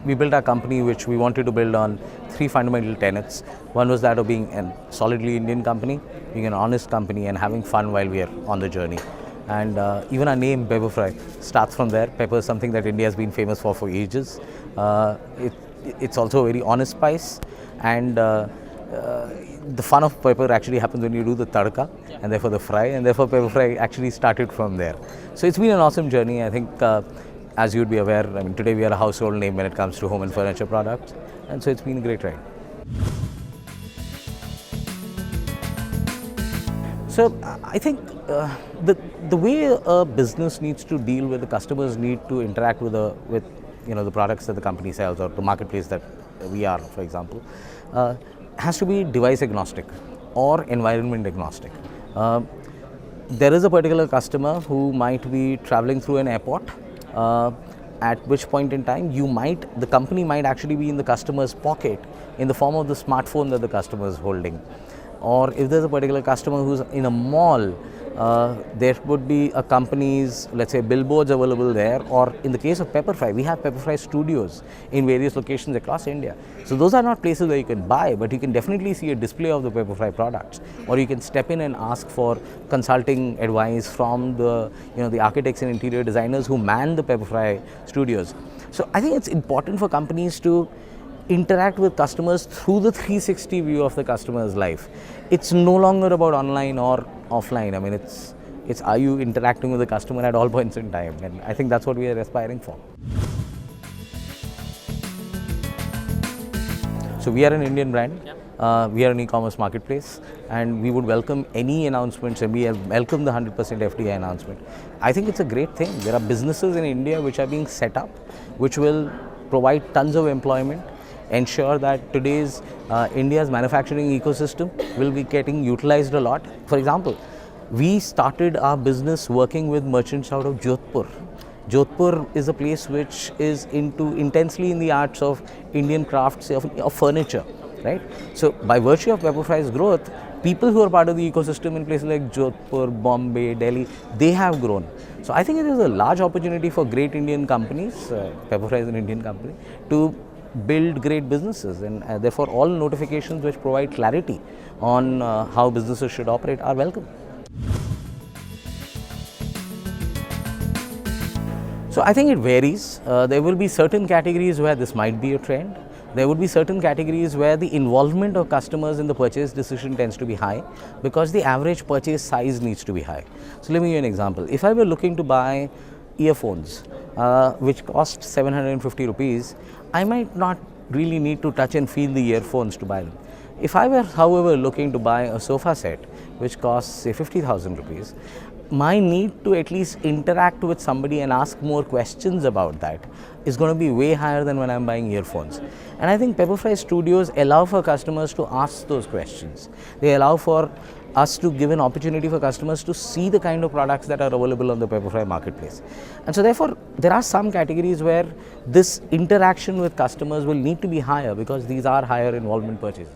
We built our company, which we wanted to build on three fundamental tenets. One was that of being a solidly Indian company, being an honest company, and having fun while we are on the journey. And even our name, PepperFry, starts from there. Pepper is something that India has been famous for ages. It's also a very honest spice, and the fun of pepper actually happens when you do the tadka, and therefore the fry, and therefore PepperFry actually started from there. So it's been an awesome journey. I think, as you'd be aware, I mean, today we are a household name when it comes to home and furniture products, and so it's been a great ride. So I think the way a business needs to deal with the customers need to interact with the products that the company sells, or the marketplace that we are, for example, has to be device agnostic or environment agnostic. There is a particular customer who might be traveling through an airport, at which point in time the company might actually be in the customer's pocket in the form of the smartphone that the customer is holding. Or if there's a particular customer who's in a mall, there would be a company's, let's say, billboards available there. Or in the case of PepperFry, we have PepperFry studios in various locations across India. So those are not places where you can buy, but you can definitely see a display of the PepperFry products. Or you can step in and ask for consulting advice from the architects and interior designers who man the PepperFry studios. So I think it's important for companies to interact with customers through the 360 view of the customer's life. It's no longer about online or offline. I mean, it's are you interacting with the customer at all points in time, and I think that's what we are aspiring for. So we are an Indian brand. We are an e-commerce marketplace, and we would welcome any announcements, and we have welcomed the 100% FDI announcement. I think it's a great thing. There are businesses in India which are being set up, which will provide tons of employment, ensure that today's India's manufacturing ecosystem will be getting utilized a lot. For example, we started our business working with merchants out of Jodhpur. Jodhpur is a place which is intensely in the arts of Indian crafts of furniture, right? So by virtue of PepperFry's growth, people who are part of the ecosystem in places like Jodhpur, Bombay, Delhi, they have grown. So I think it is a large opportunity for great Indian companies, PepperFry is an Indian company, to build great businesses, and therefore all notifications which provide clarity on how businesses should operate are welcome. So I think it varies. There will be certain categories where this might be a trend. There would be certain categories where the involvement of customers in the purchase decision tends to be high, because the average purchase size needs to be high. So let me give you an example. If I were looking to buy earphones, which cost 750 rupees, I might not really need to touch and feel the earphones to buy them. If I were, however, looking to buy a sofa set, which costs, say, 50,000 rupees, my need to at least interact with somebody and ask more questions about that is going to be way higher than when I'm buying earphones. And I think PepperFry studios allow for customers to ask those questions. They allow for us to give an opportunity for customers to see the kind of products that are available on the PepperFry marketplace. And so therefore, there are some categories where this interaction with customers will need to be higher, because these are higher involvement purchases.